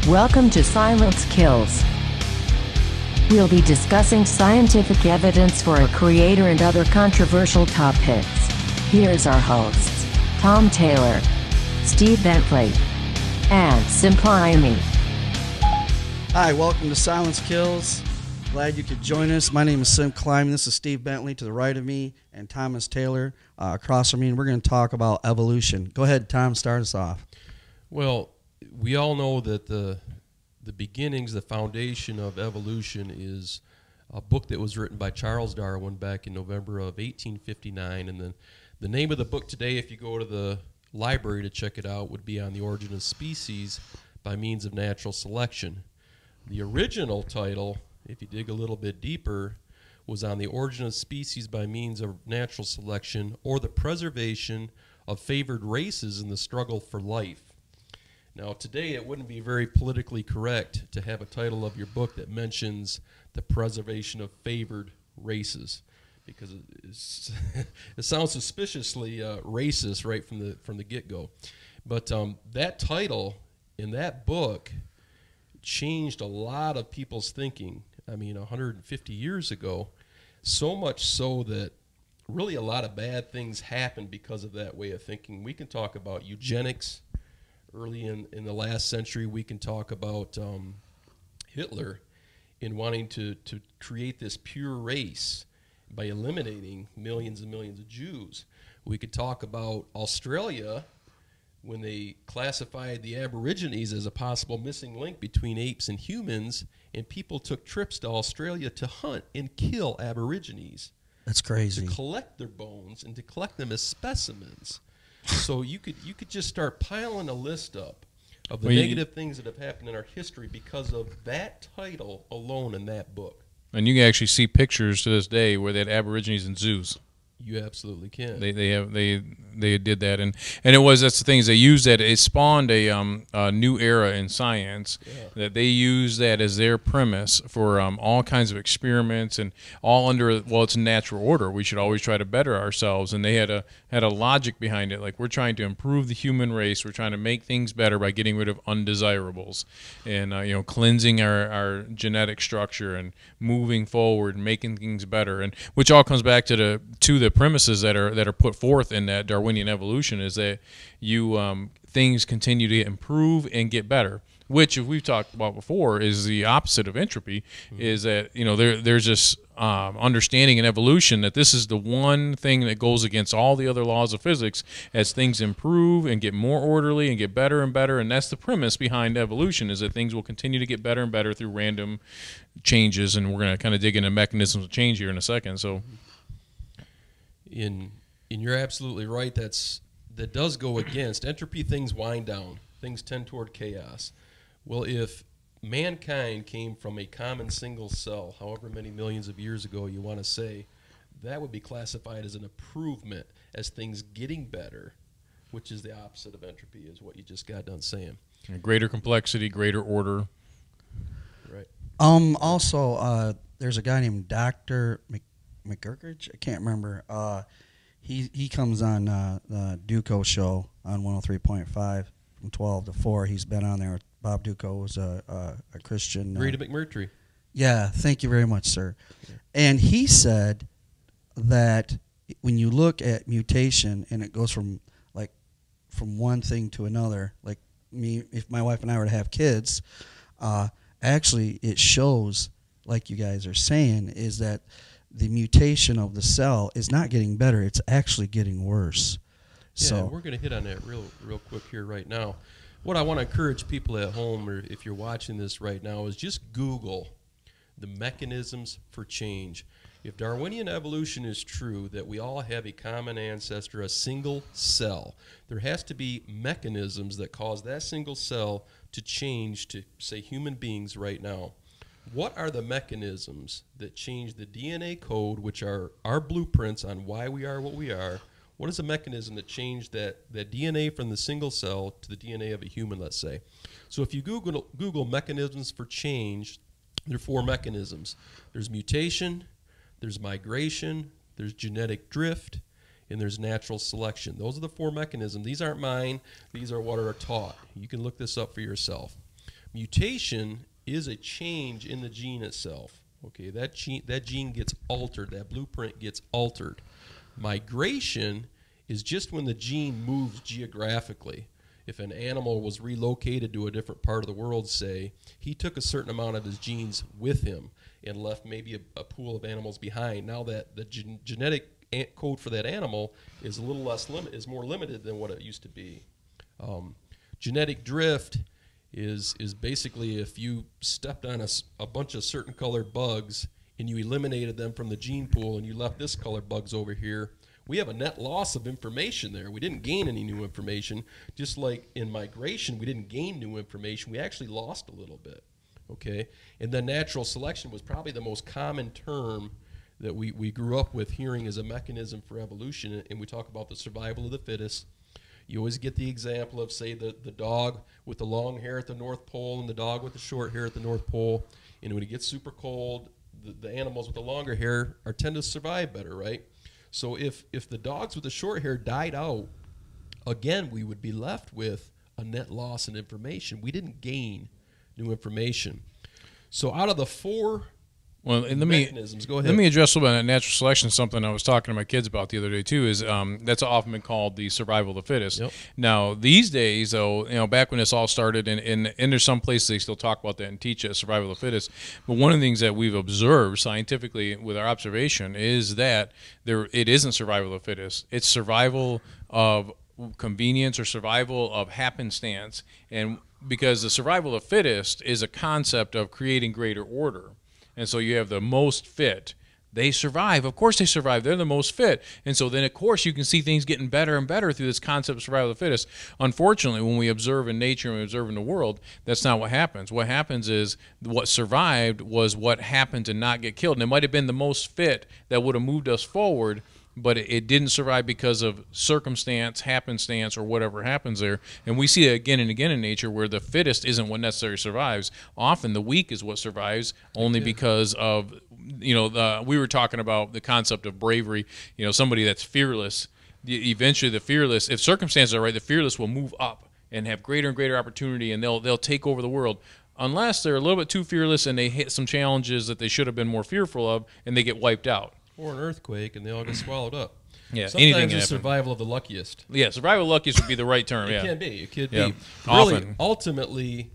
Welcome to Silence Kills. We'll be discussing scientific evidence for a creator and other controversial topics. Here's our hosts, Tom Taylor, Steve Bentley, and Climie. Hi, welcome to Silence Kills. Glad you could join us. My name is Climie. This is Steve Bentley to the right of me, and Thomas Taylor across from me, and we're going to talk about evolution. Go ahead, Tom, start us off. Well, we all know that the beginnings, the foundation of evolution is a book that was written by Charles Darwin back in November of 1859, and then the name of the book today, if you go to the library to check it out, would be On the Origin of Species by Means of Natural Selection. The original title, if you dig a little bit deeper, was On the Origin of Species by Means of Natural Selection, or the Preservation of Favored Races in the Struggle for Life. Now, today it wouldn't be very politically correct to have a title of your book that mentions the preservation of favored races, because it sounds suspiciously racist right from the get-go. But that title in that book changed a lot of people's thinking. I mean, 150 years ago, so much so that really a lot of bad things happened because of that way of thinking. We can talk about eugenics early in the last century. We can talk about Hitler in wanting to create this pure race by eliminating millions and millions of Jews. We could talk about Australia when they classified the Aborigines as a possible missing link between apes and humans, and people took trips to Australia to hunt and kill Aborigines. That's crazy. To collect their bones and to collect them as specimens. So you could just start piling a list up of the negative things that have happened in our history because of that title alone in that book. And you can actually see pictures to this day where they had Aborigines in zoos. You absolutely can. They did that, and that's the things they used that. It spawned a new era in science, that they used that as their premise for all kinds of experiments, and all under it's natural order. We should always try to better ourselves, and they had a logic behind it. Like, we're trying to improve the human race. We're trying to make things better by getting rid of undesirables, and cleansing our genetic structure and moving forward and making things better, and which all comes back to the premises that are put forth in that Darwinian evolution, is that things continue to improve and get better, which, if we've talked about before, is the opposite of entropy. Is that there's this understanding in evolution that this is the one thing that goes against all the other laws of physics. As things improve and get more orderly and get better and better, and that's the premise behind evolution, is that things will continue to get better and better through random changes, and we're going to kind of dig into mechanisms of change here in a second. So And you're absolutely right. That does go against entropy. Things wind down. Things tend toward chaos. Well, if mankind came from a common single cell, however many millions of years ago you want to say, that would be classified as an improvement, as things getting better, which is the opposite of entropy, is what you just got done saying. Greater complexity, greater order. Right. Also, there's a guy named Dr. McGurkridge, I can't remember. He comes on the Duco show on 103.5 from 12 to 4. He's been on there. Bob Duco was a Christian. Rita McMurtry. Yeah, thank you very much, sir. Yeah. And he said that when you look at mutation and it goes from one thing to another, like me, if my wife and I were to have kids, actually it shows, like you guys are saying, is that the mutation of the cell is not getting better; it's actually getting worse. Yeah, so we're going to hit on that real quick here right now. What I want to encourage people at home, or if you're watching this right now, is just Google the mechanisms for change. If Darwinian evolution is true, that we all have a common ancestor, a single cell, there has to be mechanisms that cause that single cell to change to, say, human beings right now. What are the mechanisms that change the DNA code, which are our blueprints on why we are what we are? What is the mechanism that changed that DNA from the single cell to the DNA of a human, let's say? So if you Google mechanisms for change, there are 4 mechanisms. There's mutation, there's migration, there's genetic drift, and there's natural selection. Those are the 4 mechanisms. These aren't mine. These are what are taught. You can look this up for yourself. Mutation is a change in the gene itself. Okay, that gene gets altered. That blueprint gets altered. Migration is just when the gene moves geographically. If an animal was relocated to a different part of the world, say, he took a certain amount of his genes with him and left maybe a pool of animals behind. Now that the genetic code for that animal is a little less is more limited than what it used to be. Genetic drift is basically if you stepped on a bunch of certain colored bugs and you eliminated them from the gene pool and you left this colored bugs over here, we have a net loss of information there. We didn't gain any new information. Just like in migration, we didn't gain new information. We actually lost a little bit. Okay? And then natural selection was probably the most common term that we grew up with hearing as a mechanism for evolution. And we talk about the survival of the fittest. You always get the example of, say, the dog with the long hair at the North Pole and the dog with the short hair at the North Pole. And when it gets super cold, the animals with the longer hair tend to survive better, right? So if the dogs with the short hair died out, again, we would be left with a net loss in information. We didn't gain new information. So out of the four mechanisms, go ahead. Let me address a little bit on natural selection, something I was talking to my kids about the other day too, is that's often been called the survival of the fittest. Yep. Now, these days, though, back when this all started, and there's some places they still talk about that and teach it, survival of the fittest, but one of the things that we've observed scientifically with our observation is that it isn't survival of the fittest. It's survival of convenience or survival of happenstance, and because the survival of the fittest is a concept of creating greater order. And so you have the most fit. They survive. Of course they survive. They're the most fit. And so then, of course, you can see things getting better and better through this concept of survival of the fittest. Unfortunately, when we observe in nature and we observe in the world, that's not what happens. What happens is what survived was what happened to not get killed. And it might have been the most fit that would have moved us forward, but it didn't survive because of circumstance, happenstance, or whatever happens there. And we see it again and again in nature where the fittest isn't what necessarily survives. Often the weak is what survives, only because of, we were talking about the concept of bravery, somebody that's fearless. Eventually the fearless, if circumstances are right, the fearless will move up and have greater and greater opportunity, and they'll take over the world. Unless they're a little bit too fearless and they hit some challenges that they should have been more fearful of, and they get wiped out. Or an earthquake, and they all get swallowed up. Yeah, sometimes it's survival of the luckiest. Yeah, survival of the luckiest would be the right term. It can be. It could be. Yeah. Really, Often. ultimately,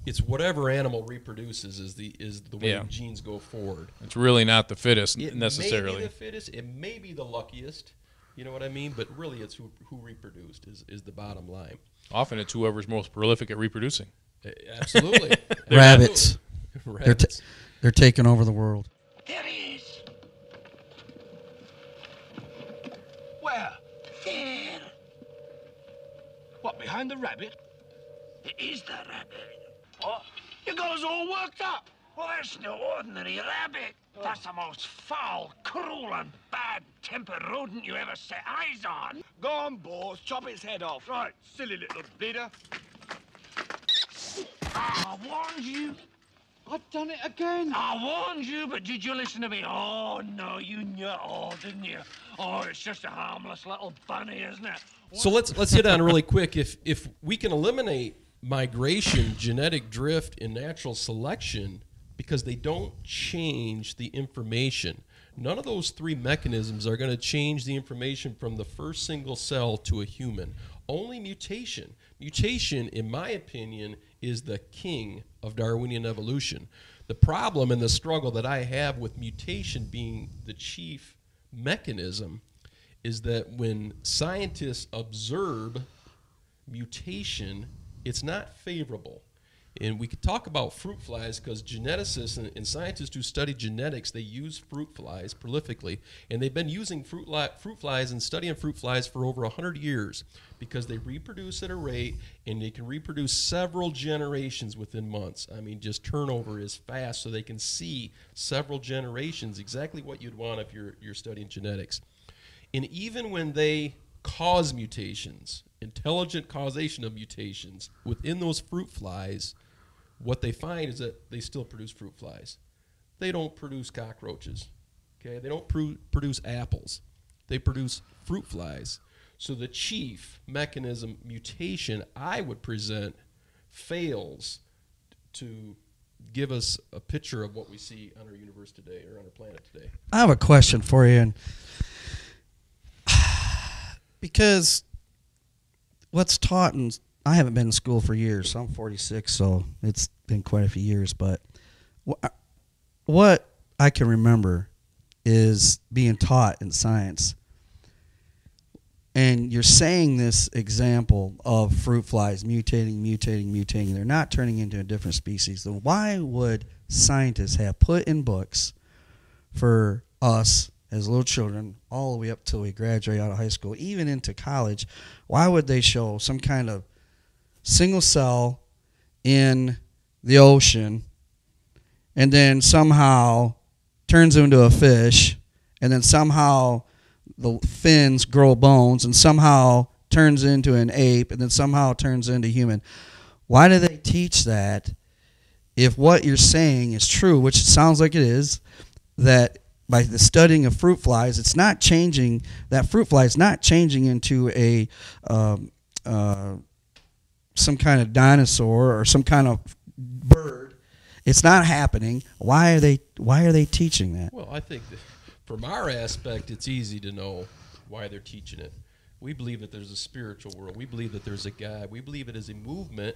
it's whatever animal reproduces is the way genes go forward. It's really not the fittest necessarily. It may be the fittest. It may be the luckiest. You know what I mean? But really, it's who reproduced is the bottom line. Often it's whoever's most prolific at reproducing. Absolutely. Rabbits. Rabbits. They're taking over the world. There he is. Where? There. What, behind the rabbit? It is the rabbit. What? You got us all worked up. Well, that's no ordinary rabbit. That's the most foul, cruel, and bad-tempered rodent you ever set eyes on. Go on, boss. Chop its head off. Right, silly little bleeder. I warned you. I've done it again. I warned you, but did you listen to me? Oh, no, you knew it all, didn't you? Oh, it's just a harmless little bunny, isn't it? So let's hit on really quick. If we can eliminate migration, genetic drift, and natural selection because they don't change the information, none of those three mechanisms are going to change the information from the first single cell to a human. Only mutation. Mutation, in my opinion, is the king of Darwinian evolution. The problem and the struggle that I have with mutation being the chief mechanism is that when scientists observe mutation, it's not favorable. And we could talk about fruit flies because geneticists and scientists who study genetics, they use fruit flies prolifically. And they've been using fruit flies and studying fruit flies for over 100 years because they reproduce at a rate and they can reproduce several generations within months. I mean, just turnover is fast, so they can see several generations, exactly what you'd want if you're studying genetics. And even when they cause mutations, intelligent causation of mutations within those fruit flies, what they find is that they still produce fruit flies. They don't produce cockroaches. Okay, they don't produce apples. They produce fruit flies. So the chief mechanism, mutation, I would present fails to give us a picture of what we see on our universe today or on our planet today. I have a question for you, and because what's taught, and I haven't been in school for years, so I'm 46, so it's been quite a few years, but what I can remember is being taught in science. And you're saying this example of fruit flies mutating. They're not turning into a different species. Then why would scientists have put in books for us as little children all the way up till we graduate out of high school, even into college, why would they show some kind of single cell in the ocean and then somehow turns into a fish, and then somehow the fins grow bones, and somehow turns into an ape, and then somehow turns into human? Why do they teach that if what you're saying is true, which it sounds like it is, that by the studying of fruit flies, it's not changing, that fruit fly is not changing into a some kind of dinosaur or some kind of bird. It's not happening. Why are they teaching that? Well, I think that from our aspect, it's easy to know why they're teaching it. We believe that there's a spiritual world. We believe that there's a God. We believe it is a movement,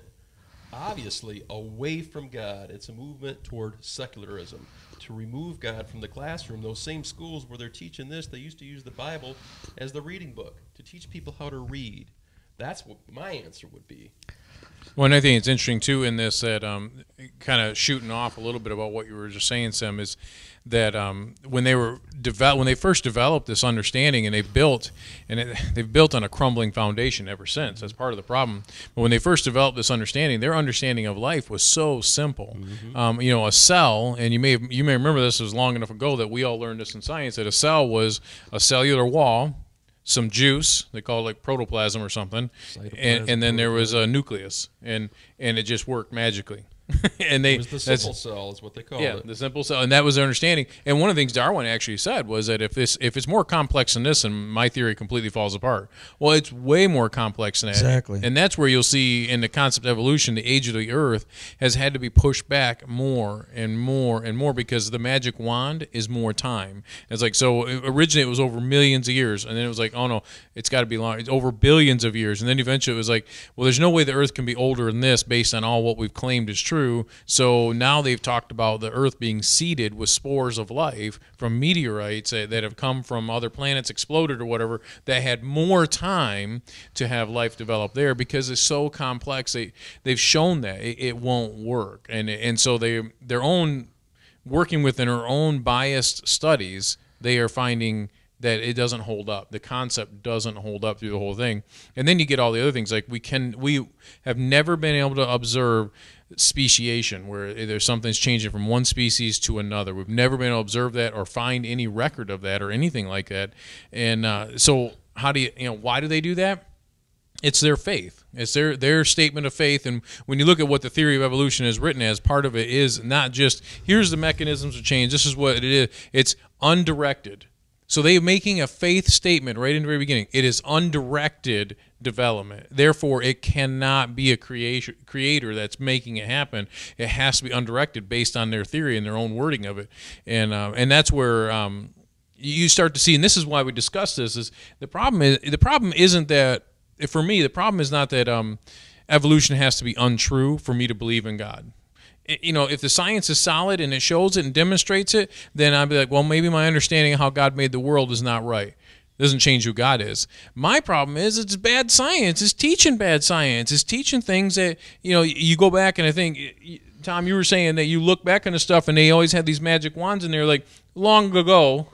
obviously, away from God. It's a movement toward secularism, to remove God from the classroom. Those same schools where they're teaching this, they used to use the Bible as the reading book to teach people how to read. That's what my answer would be. Well, and I think it's interesting too in this that kind of shooting off a little bit about what you were just saying, Sam, is that when they first developed this understanding, and they've built on a crumbling foundation ever since. That's part of the problem. But when they first developed this understanding, their understanding of life was so simple. Mm-hmm. A cell, and you may remember this was long enough ago that we all learned this in science, that a cell was a cellular wall, some juice, they call it like protoplasm or something, and then there was a nucleus, and it just worked magically. And it was the simple cell is what they call it. Yeah, the simple cell, and that was their understanding. And one of the things Darwin actually said was that if it's more complex than this, and my theory completely falls apart. Well, it's way more complex than that. Exactly. And that's where you'll see in the concept of evolution, the age of the Earth has had to be pushed back more and more and more, because the magic wand is more time. It's like, so originally it was over millions of years, and then it was like, oh no, it's got to be long. It's over billions of years, and then eventually it was like, well, there's no way the Earth can be older than this based on all what we've claimed is true. So now they've talked about the Earth being seeded with spores of life from meteorites that have come from other planets, exploded or whatever, that had more time to have life develop there, because it's so complex. They've shown that it won't work, and so their own working within their own biased studies, they are finding that it doesn't hold up. The concept doesn't hold up through the whole thing. And then you get all the other things, like we have never been able to observe speciation, where there's something's changing from one species to another. We've never been able to observe that or find any record of that or anything like that. And so how do why do they do that? It's their faith. It's their statement of faith. And when you look at what the theory of evolution is written as, part of it is not just, here's the mechanisms of change, this is what it is. It's undirected. So they're making a faith statement right in the very beginning. It is undirected development. Therefore, it cannot be a creator that's making it happen. It has to be undirected based on their theory and their own wording of it. And that's where you start to see, and this is why we discuss this, is the problem isn't that, for me, the problem is not that evolution has to be untrue for me to believe in God. If the science is solid and it shows it and demonstrates it, then I'd be like, well, maybe my understanding of how God made the world is not right. It doesn't change who God is. My problem is it's bad science. It's teaching bad science. It's teaching things that, you go back, and I think, Tom, you were saying that you look back on the stuff and they always had these magic wands in there, like long ago,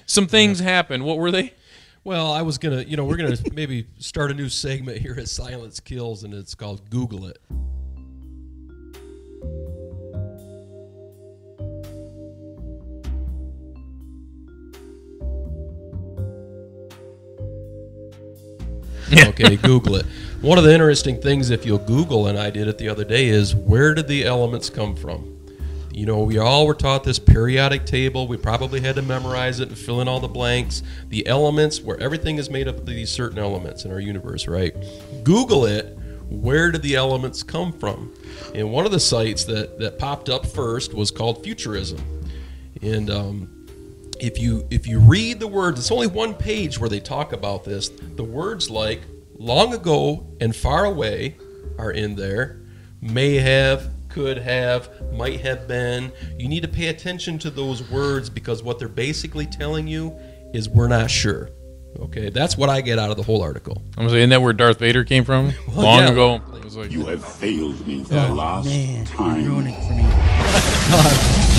some things happened. What were they? Well, I was going to, we're going to maybe start a new segment here at Silence Kills, and it's called Google It. Okay, Google it. One of the interesting things, if you'll Google, and I did it the other day, is where did the elements come from? We all were taught this periodic table. We probably had to memorize it and fill in all the blanks. The elements, where everything is made up of these certain elements in our universe, right? Google it. where did the elements come from? And one of the sites that popped up first was called Futurism. And if you read the words, it's only one page where they talk about this. The words like long ago and far away are in there. May have, could have, might have been. You need to pay attention to those words because what they're basically telling you is we're not sure. Okay, that's what I get out of the whole article. I'm gonna say, isn't that where Darth Vader came from? Well, Long yeah. ago. It was like, You have failed me for the last Man, time. you're ruining it for me. God.